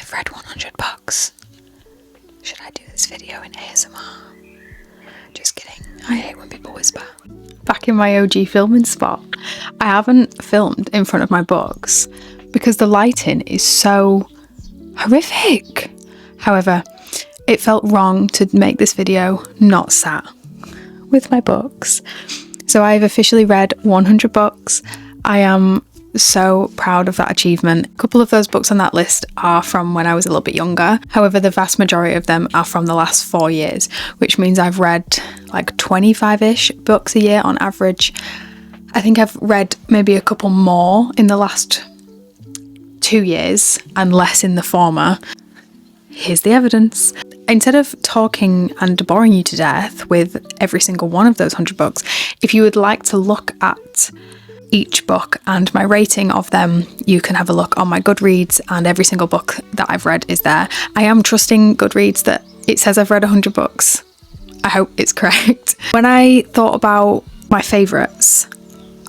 I've read 100 books. Should I do this video in ASMR? Just kidding. I hate when people whisper. Back in my OG filming spot. I haven't filmed in front of my books because the lighting is so horrific. However, it felt wrong to make this video not sat with my books. So I've officially read 100 books. I am so proud of that achievement. A couple of those books on that list are from when I was a little bit younger. However, the vast majority of them are from the last 4 years, which means I've read like 25-ish books a year on average. I think I've read maybe a couple more in the last 2 years and less in the former. Here's the evidence. Instead of talking and boring you to death with every single one of those 100 books, if you would like to look at each book and my rating of them, you can have a look on my Goodreads, and every single book that I've read is there. I am trusting Goodreads that it says I've read 100 books. I hope it's correct. When I thought about my favourites,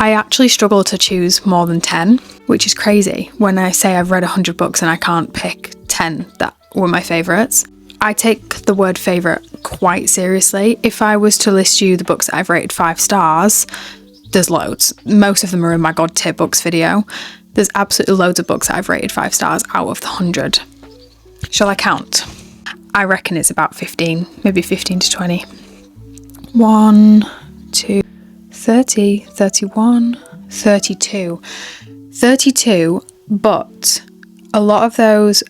I actually struggle to choose more than 10, which is crazy when I say I've read 100 books and I can't pick 10 that were my favourites. I take the word favourite quite seriously. If I was to list you the books that I've rated 5 stars, there's loads. Most of them are in my God tier books video. There's absolutely loads of books that I've rated 5 stars out of the 100. Shall I count? I reckon it's about 15, maybe 15 to 20. 1, 2, 30, 31, 32. 32, but a lot of those,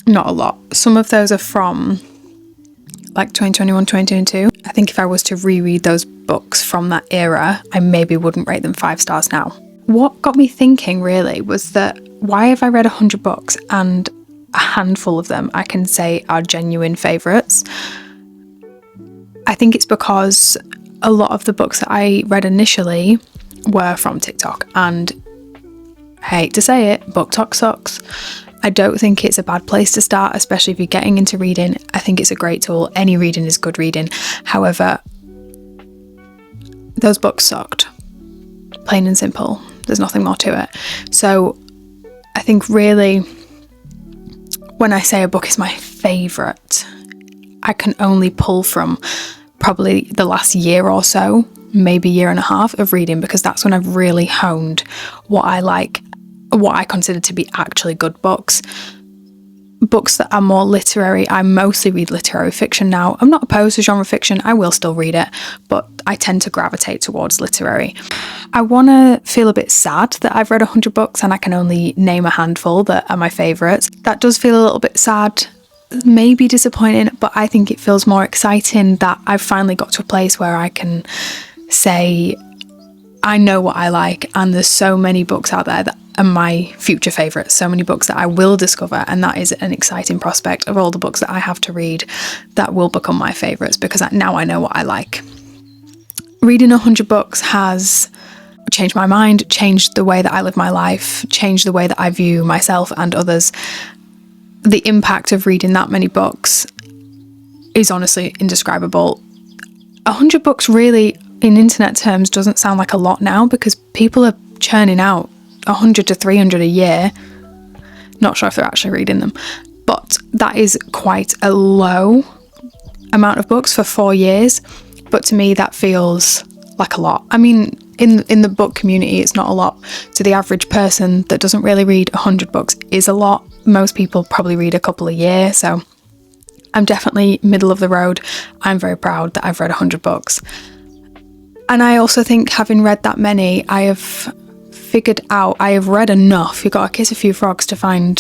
not a lot, some of those are from like 2021, 2022. I think if I was to reread those books from that era, I maybe wouldn't rate them 5 stars now. What got me thinking really was that why have I read 100 books and a handful of them I can say are genuine favourites? I think it's because a lot of the books that I read initially were from TikTok, and I hate to say it, BookTok sucks. I don't think it's a bad place to start, especially if you're getting into reading. I think it's a great tool. Any reading is good reading. However, those books sucked. Plain and simple. There's nothing more to it. So I think really when I say a book is my favourite, I can only pull from probably the last year or so, maybe year and a half of reading, because that's when I've really honed what I like, what I consider to be actually good books. Books that are more literary. I mostly read literary fiction now. I'm not opposed to genre fiction. I will still read it, but I tend to gravitate towards literary. I want to feel a bit sad that I've read 100 books and I can only name a handful that are my favourites. That does feel a little bit sad, maybe disappointing, but I think it feels more exciting that I've finally got to a place where I can say I know what I like, and there's so many books out there that are my future favourites, so many books that I will discover, and that is an exciting prospect of all the books that I have to read that will become my favourites, because now I know what I like. Reading 100 books has changed my mind, changed the way that I live my life, changed the way that I view myself and others. The impact of reading that many books is honestly indescribable. 100 books really, in internet terms, doesn't sound like a lot now, because people are churning out 100 to 300 a year. Not sure if they're actually reading them, but that is quite a low amount of books for 4 years. But to me, that feels like a lot. I mean, in the book community, it's not a lot. To the average person that doesn't really read 100 books is a lot. Most people probably read a couple a year, so I'm definitely middle of the road. I'm very proud that I've read 100 books. And I also think, having read that many, I have figured out I have read enough. You gotta kiss a few frogs to find,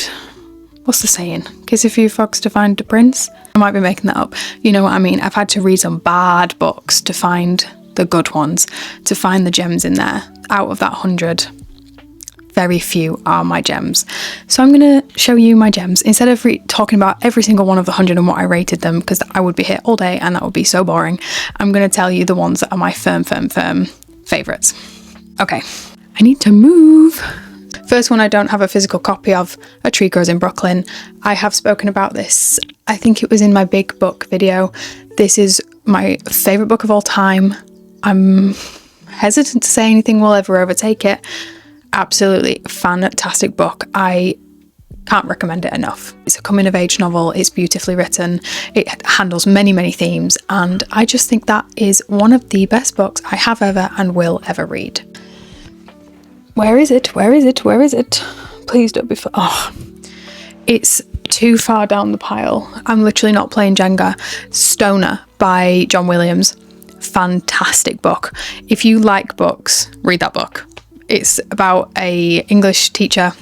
what's the saying? Kiss a few frogs to find a prince? I might be making that up. You know what I mean? I've had to read some bad books to find the good ones, to find the gems in there. Out of that 100, very few are my gems. So I'm gonna show you my gems. Instead of talking about every single one of the 100 and what I rated them, because I would be here all day and that would be so boring, I'm gonna tell you the ones that are my firm favourites. Okay. I need to move. First one I don't have a physical copy of, A Tree Grows in Brooklyn. I have spoken about this. I think it was in my big book video. This is my favourite book of all time. I'm hesitant to say anything will ever overtake it. Absolutely fantastic book. I Can't recommend it enough. It's a coming-of-age novel, it's beautifully written, it handles many, many themes, and I just think that is one of the best books I have ever and will ever read. Where is it? Where is it? Where is it? Please don't be... Oh, it's too far down the pile. I'm literally not playing Jenga. Stoner by John Williams. Fantastic book. If you like books, read that book. It's about a English teacher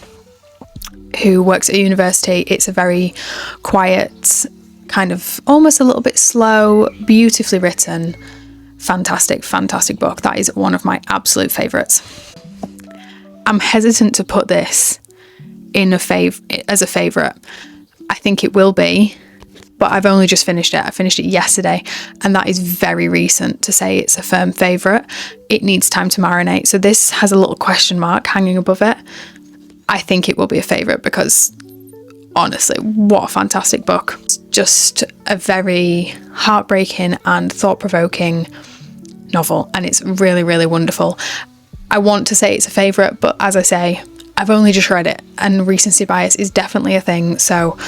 who works at a university. It's a very quiet, kind of almost a little bit slow, beautifully written, fantastic, fantastic book. That is one of my absolute favourites. I'm hesitant to put this in as a favourite. I think it will be, but I've only just finished it. I finished it yesterday, and that is very recent to say it's a firm favourite. It needs time to marinate. So this has a little question mark hanging above it. I think it will be a favourite because, honestly, what a fantastic book. It's just a very heartbreaking and thought-provoking novel, and it's really, really wonderful. I want to say it's a favourite, but as I say, I've only just read it, and recency bias is definitely a thing, so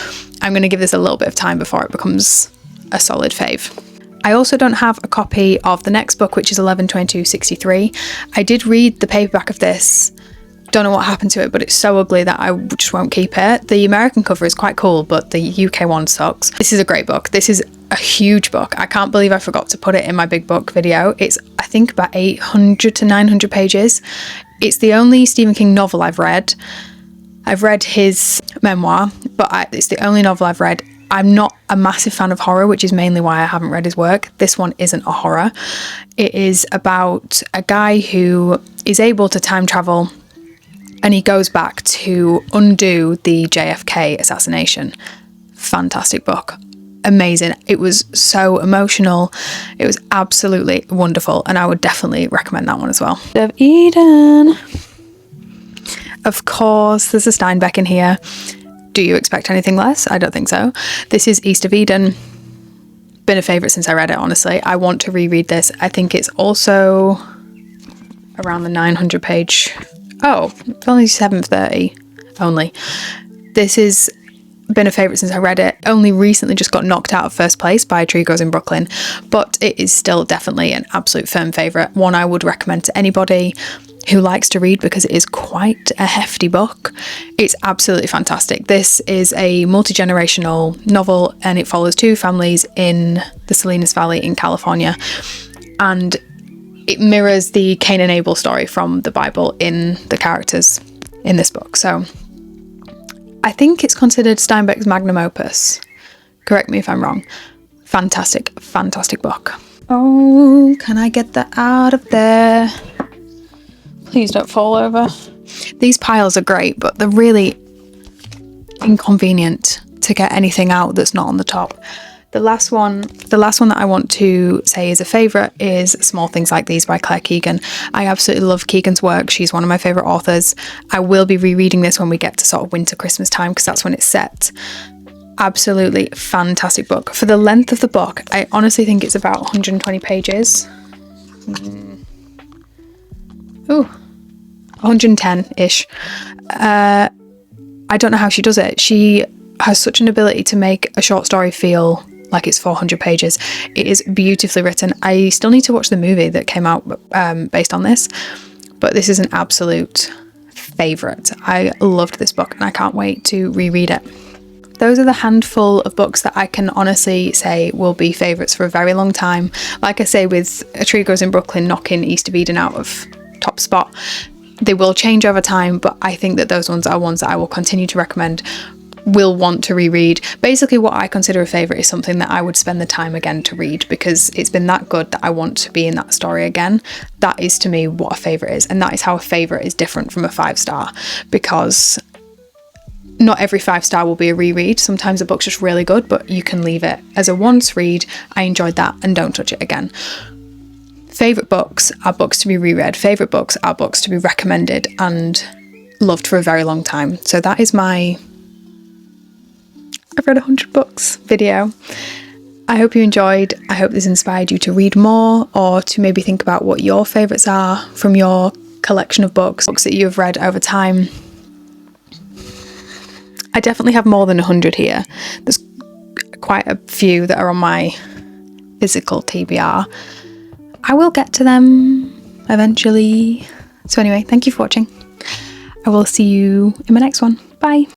I'm going to give this a little bit of time before it becomes a solid fave. I also don't have a copy of the next book, which is 11/22/63. I did read the paperback of this. Don't know what happened to it, but it's so ugly that I just won't keep it. The American cover is quite cool, but the UK one sucks. This is a great book. This is a huge book. I can't believe I forgot to put it in my big book video. It's, I think, about 800 to 900 pages. It's the only Stephen King novel I've read. I've read his memoir, but it's the only novel I've read. I'm not a massive fan of horror, which is mainly why I haven't read his work. This one isn't a horror. It is about a guy who is able to time travel, and he goes back to undo the JFK assassination. Fantastic book. Amazing. It was so emotional. It was absolutely wonderful, and I would definitely recommend that one as well. Of Eden. Of course, there's a Steinbeck in here. Do you expect anything less? I don't think so. This is East of Eden. Been a favourite since I read it, honestly. I want to reread this. I think it's also around the 900 page. Oh, it's only 730 only. This has been a favourite since I read it. Only recently just got knocked out of first place by A Tree Grows in Brooklyn, but it is still definitely an absolute firm favourite. One I would recommend to anybody who likes to read because it is quite a hefty book. It's absolutely fantastic. This is a multi-generational novel, and it follows two families in the Salinas Valley in California, and it mirrors the Cain and Abel story from the Bible in the characters in this book. So I think it's considered Steinbeck's magnum opus. Correct me if I'm wrong. Fantastic, fantastic book. Oh, can I get that out of there? Please don't fall over. These piles are great, but they're really inconvenient to get anything out that's not on the top. The last one that I want to say is a favourite is Small Things Like These by Claire Keegan. I absolutely love Keegan's work. She's one of my favourite authors. I will be rereading this when we get to sort of winter, Christmas time, because that's when it's set. Absolutely fantastic book. For the length of the book, I honestly think it's about 120 pages. Ooh, 110-ish. I don't know how she does it. She has such an ability to make a short story feel like it's 400 pages. It is beautifully written. I still need to watch the movie that came out based on this, but this is an absolute favourite. I loved this book and I can't wait to reread it. Those are the handful of books that I can honestly say will be favourites for a very long time. Like I say, with A Tree Grows in Brooklyn knocking East of Eden out of top spot, they will change over time, but I think that those ones are ones that I will continue to recommend, will want to reread. Basically what I consider a favourite is something that I would spend the time again to read because it's been that good that I want to be in that story again. That is to me what a favourite is, and that is how a favourite is different from a 5-star, because not every 5-star will be a reread. Sometimes a book's just really good, but you can leave it as a once read. I enjoyed that and don't touch it again. Favourite books are books to be reread. Favourite books are books to be recommended and loved for a very long time. So that is my I've read 100 books video. I hope you enjoyed. I hope this inspired you to read more, or to maybe think about what your favourites are from your collection of books that you have read over time. I definitely have more than 100 here. There's quite a few that are on my physical TBR. I will get to them eventually. So anyway, thank you for watching. I will see you in my next one. Bye.